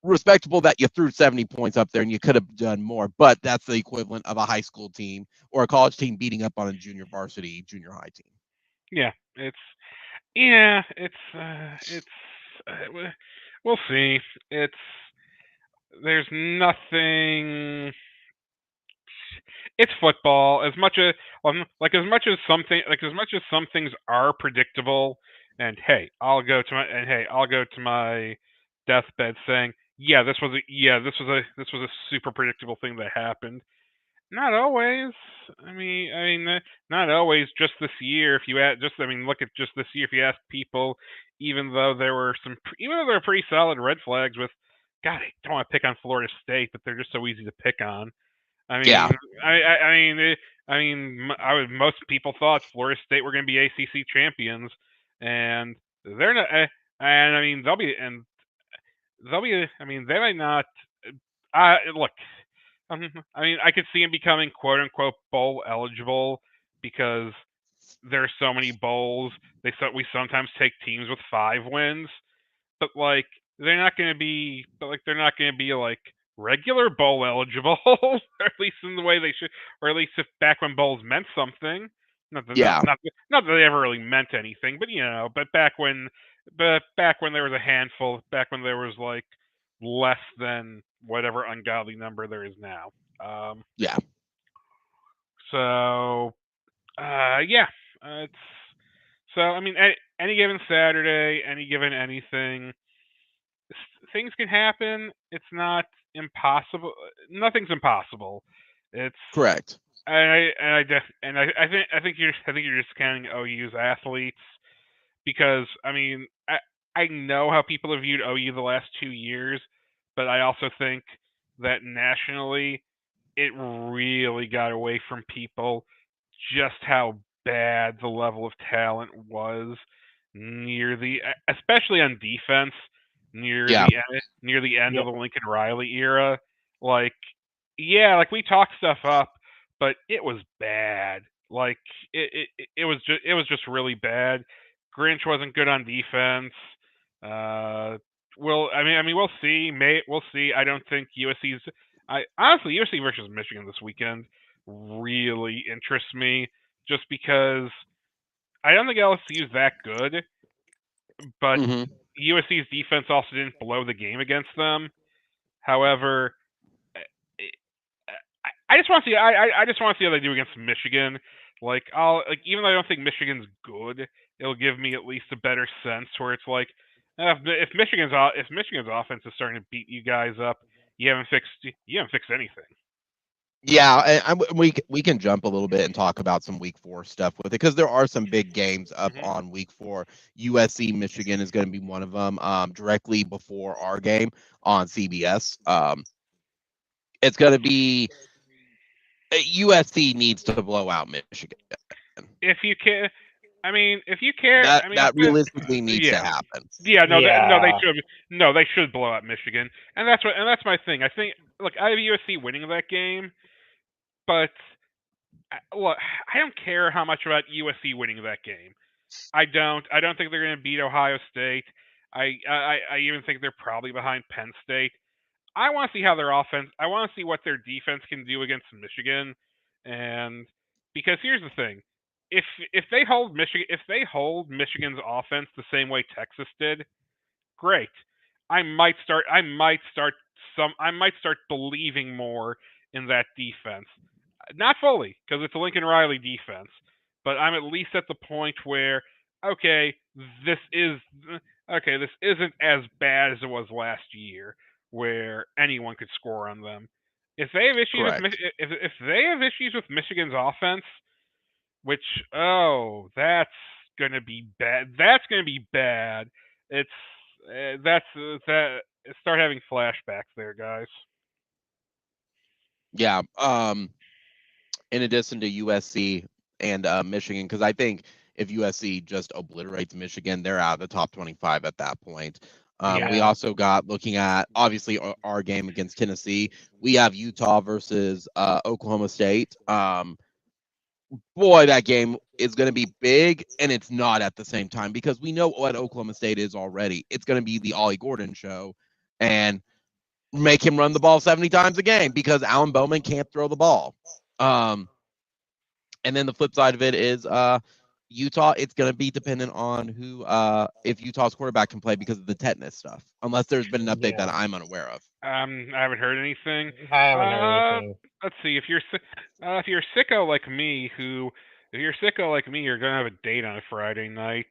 respectable that you threw 70 points up there and you could have done more, but that's the equivalent of a high school team or a college team beating up on a junior varsity, junior high team. Yeah, we'll see. There's nothing. It's football. As much as some things are predictable, and hey, I'll go to my deathbed saying, this was a super predictable thing that happened. Not always. Not always. Just this year, if you look at just this year. If you ask people, even though there were pretty solid red flags with, God, I don't want to pick on Florida State, but they're just so easy to pick on. Yeah. Most people thought Florida State were going to be ACC champions, and they're not. They might not. Look. I could see them becoming "quote unquote" bowl eligible because there are so many bowls. We sometimes take teams with 5 wins, but they're not going to be. Regular bowl eligible, or at least in the way they should, or at least if back when bowls meant something. Not that they ever really meant anything, but back when there was a handful, back when there was less than whatever ungodly number there is now. Any given Saturday, any given anything, things can happen. It's not impossible. Nothing's impossible. It's correct. I think you're discounting OU's athletes because I know how people have viewed OU the last 2 years, but I also think that nationally it really got away from people just how bad the level of talent was especially on defense near the end of the Lincoln Riley era. We talked stuff up, but it was bad. It was just really bad. Grinch wasn't good on defense. We'll see. We'll see. I don't think USC's. Honestly, USC versus Michigan this weekend really interests me, just because I don't think LSU is that good, but USC's defense also didn't blow the game against them. However, I just want to see. I just want to see how they do against Michigan. Even though I don't think Michigan's good, it'll give me at least a better sense where it's if Michigan's offense is starting to beat you guys up, you haven't fixed anything. Yeah, and we can jump a little bit and talk about some Week 4 stuff with it, because there are some big games up on Week 4. USC Michigan is going to be one of them, directly before our game on CBS. It's going to be USC needs to blow out Michigan. If you can. If you care, that realistically needs to happen. They should blow out Michigan, and that's my thing. I think, I have USC winning that game, but I don't care how much about USC winning that game. I don't think they're going to beat Ohio State. I even think they're probably behind Penn State. I want to see how their offense. I want to see what their defense can do against Michigan, and because here's the thing. If they hold Michigan's offense the same way Texas did, great. I might start believing more in that defense. Not fully, because it's a Lincoln Riley defense, but I'm at least at the point where this isn't as bad as it was last year, where anyone could score on them. If they have issues with Michigan's offense, which that's gonna be bad. That's gonna be bad. Start having flashbacks there, guys. Yeah. In addition to USC and Michigan, because I think if USC just obliterates Michigan, they're out of the top 25 at that point. We also got, looking at obviously our game against Tennessee, we have Utah versus Oklahoma State. Boy, that game is going to be big, and it's not at the same time, because we know what Oklahoma State is already. It's going to be the Ollie Gordon show, and make him run the ball 70 times a game because Alan Bowman can't throw the ball. And then the flip side of it is Utah. It's going to be dependent on who, if Utah's quarterback can play because of the tetanus stuff. Unless there's been an update that I'm unaware of. I haven't heard anything. I haven't heard anything. Let's see. If you're sicko like me, you're going to have a date on a Friday night.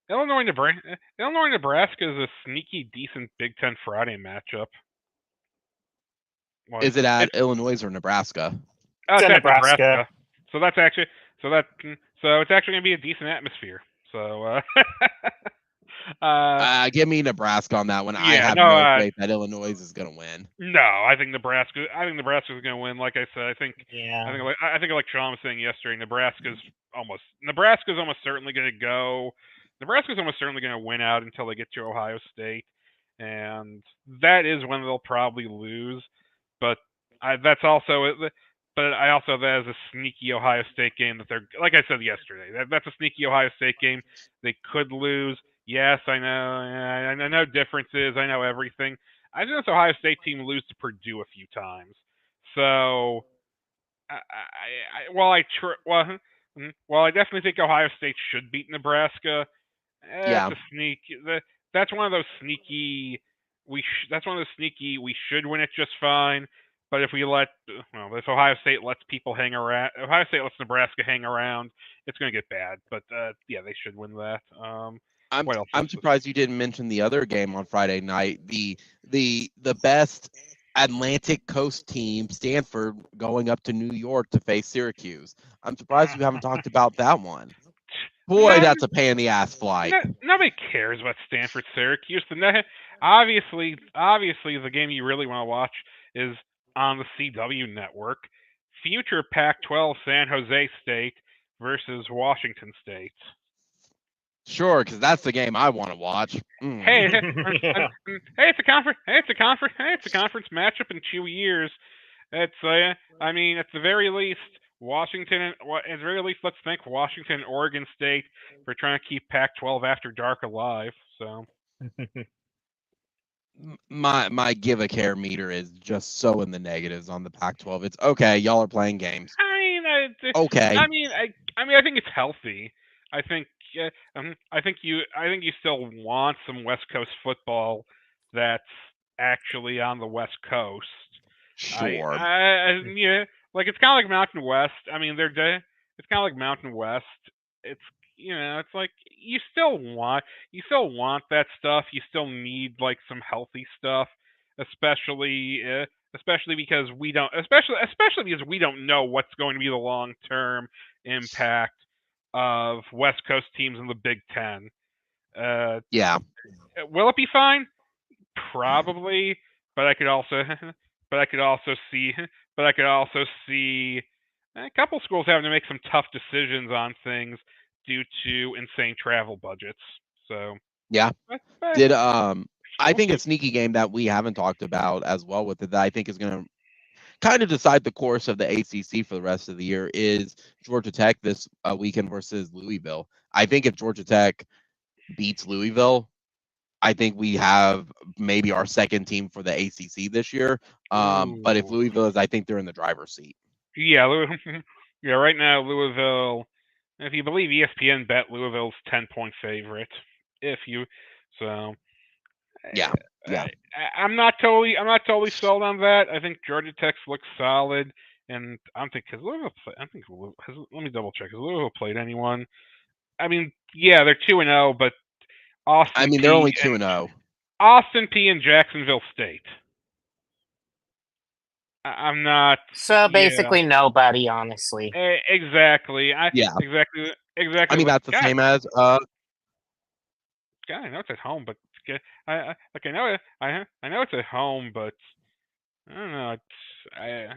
Illinois, Nebraska is a sneaky, decent Big Ten Friday matchup. Is it at Illinois or Nebraska? It's at Nebraska. So it's actually going to be a decent atmosphere. So give me Nebraska on that one. Yeah, I have no faith that Illinois is going to win. No, I think Nebraska is going to win. Like I said, I think like Sean was saying yesterday, Nebraska's almost certainly going to go. Nebraska's almost certainly going to win out until they get to Ohio State, and that is when they'll probably lose. But I also that is a sneaky Ohio State game that they're, like I said yesterday, that's a sneaky Ohio State game. They could lose. Yes, I know. I know differences. I know everything. I know this Ohio State team lose to Purdue a few times. So, while I definitely think Ohio State should beat Nebraska, that's a sneak. That's one of those sneaky. That's one of those sneaky. We should win it just fine. But if if Ohio State lets Nebraska hang around, it's going to get bad. But they should win that. I'm surprised you didn't mention the other game on Friday night. The best Atlantic Coast team, Stanford, going up to New York to face Syracuse. I'm surprised you haven't talked about that one. Boy, that's a pain in the ass flight. Nobody cares about Stanford Syracuse. Obviously, the game you really want to watch is on the CW network. Future Pac-12 San Jose State versus Washington State. Sure, because that's the game I want to watch. Hey, it's a conference matchup in 2 years. It's at the very least, let's thank Washington and Oregon State for trying to keep Pac-12 After Dark alive. So. My give a care meter is just so in the negatives on the Pac-12. It's okay, y'all are playing games. Okay. I think it's healthy. I think you still want some West Coast football that's actually on the West Coast. Sure. Like it's kind of like Mountain West. It's kind of like Mountain West. It's it's like you still want that stuff. You still need like some healthy stuff, especially because we don't know what's going to be the long-term impact of West Coast teams in the Big Ten. Will it be fine? Probably, but I could also see a couple schools having to make some tough decisions on things due to insane travel budgets. So I think a sneaky game that we haven't talked about as well with it that I think is going to kind of decide the course of the ACC for the rest of the year is Georgia Tech this weekend versus Louisville. I think if Georgia Tech beats Louisville, I think we have maybe our second team for the ACC this year. But if Louisville is, I think they're in the driver's seat. Yeah, right now Louisville. If you believe ESPN, bet Louisville's 10-point favorite. I'm not totally sold on that. I think Georgia Tech's looks solid, and I'm thinking let me double check. Has Louisville played anyone? They're 2-0, but they're only 2-0. Austin Peay and Jacksonville State. I'm not. So basically, nobody, honestly. Exactly. Exactly. That's the same as. I know it's at home, but I know it's at home, but I don't know. I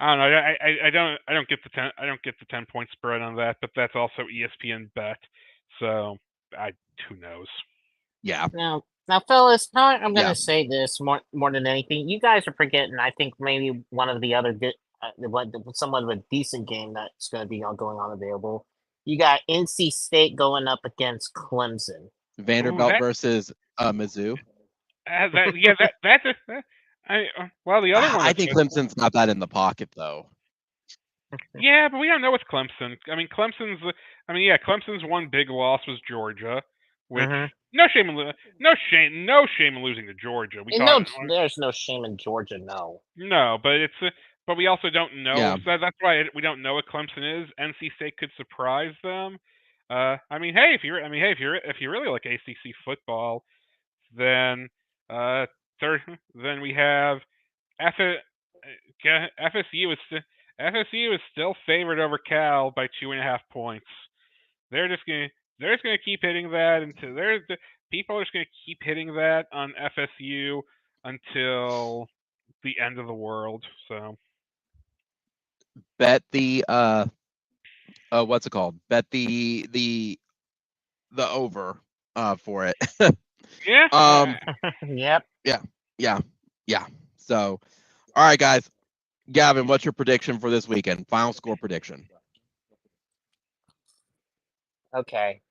don't know. I don't get the 10-point spread on that, but that's also ESPN bet. So who knows? Yeah. Now, fellas, I'm going to say this more than anything. You guys are forgetting. I think maybe one of the other somewhat of a decent game that's going to be going on available. You got NC State going up against Clemson. Vanderbilt versus Mizzou. That's well, the other one. I think Clemson's not that in the pocket though. Yeah, but we don't know with Clemson. I mean, Clemson's one big loss was Georgia, which no shame in losing to Georgia. There's no shame in Georgia. No, but we also don't know. Yeah. So that's why we don't know what Clemson is. NC State could surprise them. If you really like ACC football, then then we have FSU is still favored over Cal by 2.5 points. They're just gonna keep hitting that until people are just gonna keep hitting that on FSU until the end of the world. So bet the what's it called? Bet the over for it. yeah. Yep. Yeah. So, all right, guys. Gavin, what's your prediction for this weekend? Final score prediction. Okay.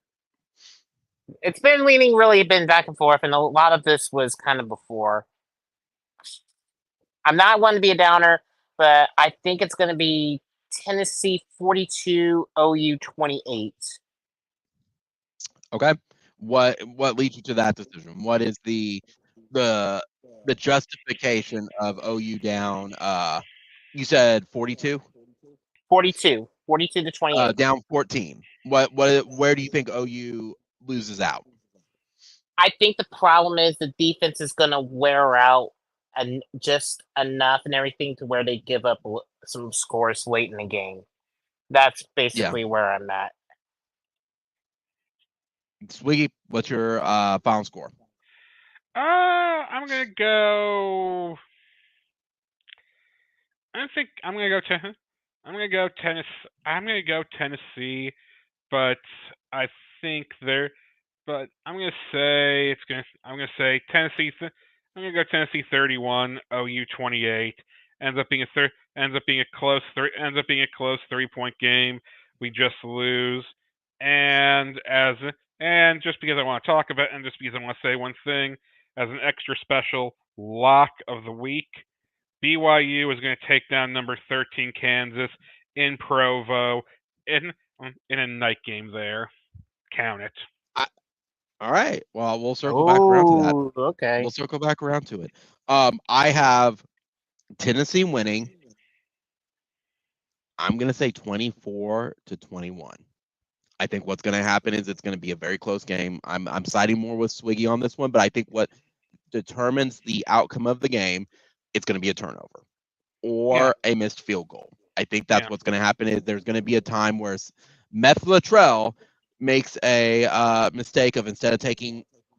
It's been really been back and forth, and a lot of this was kind of before. I'm not one to be a downer, but I think it's going to be Tennessee 42, OU 28. Okay. What leads you to that decision? What is the justification of OU down? You said 42? 42 to 28. Down 14. Where do you think OU loses out? I think the problem is the defense is going to wear out and just enough and everything to where they give up some scores late in the game. That's basically where I'm at. Swiggy, what's your final score? I'm gonna go. I'm gonna go Tennessee. I'm gonna go Tennessee, but I think But I'm gonna say Tennessee. I'm gonna go Tennessee 31, OU 28. Ends up being a close 3-point game. We just lose, and just because I want to talk about, and just because I want to say one thing, as an extra special lock of the week, BYU is going to take down number 13 Kansas in Provo in a night game there. Count it. All right. Well, we'll circle back around to that. Okay. We'll circle back around to it. I have Tennessee winning. I'm going to say 24-21. I think what's going to happen is it's going to be a very close game. I'm siding more with Swiggy on this one, but I think what determines the outcome of the game, it's going to be a turnover or a missed field goal. I think that's what's going to happen. Is there's going to be a time where Meth Latrell makes a mistake of instead of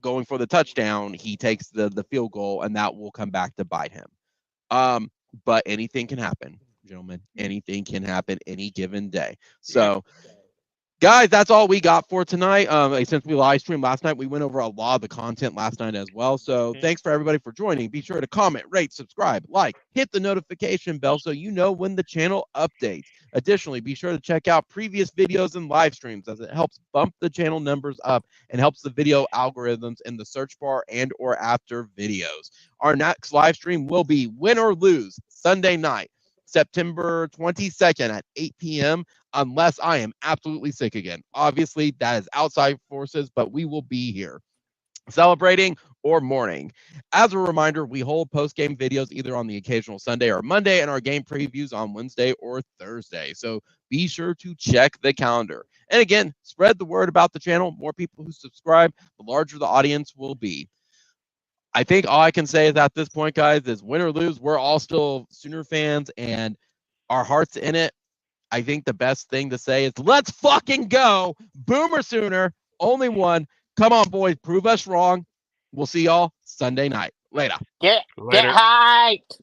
going for the touchdown, he takes the field goal, and that will come back to bite him. But anything can happen, gentlemen. Anything can happen any given day. So, guys, that's all we got for tonight. Since we live streamed last night, we went over a lot of the content last night as well. So thanks for everybody for joining. Be sure to comment, rate, subscribe, like, hit the notification bell so you know when the channel updates. Additionally, be sure to check out previous videos and live streams as it helps bump the channel numbers up and helps the video algorithms in the search bar and or after videos. Our next live stream will be Win or Lose Sunday night, September 22nd at 8 p.m. unless I am absolutely sick again. Obviously, that is outside forces, but we will be here celebrating or mourning. As a reminder, we hold post-game videos either on the occasional Sunday or Monday and our game previews on Wednesday or Thursday. So be sure to check the calendar. And again, spread the word about the channel. More people who subscribe, the larger the audience will be. I think all I can say is at this point, guys, is win or lose, we're all still Sooner fans and our heart's in it. I think the best thing to say is let's fucking go. Boomer Sooner, only one. Come on, boys, prove us wrong. We'll see y'all Sunday night. Later. Get hyped.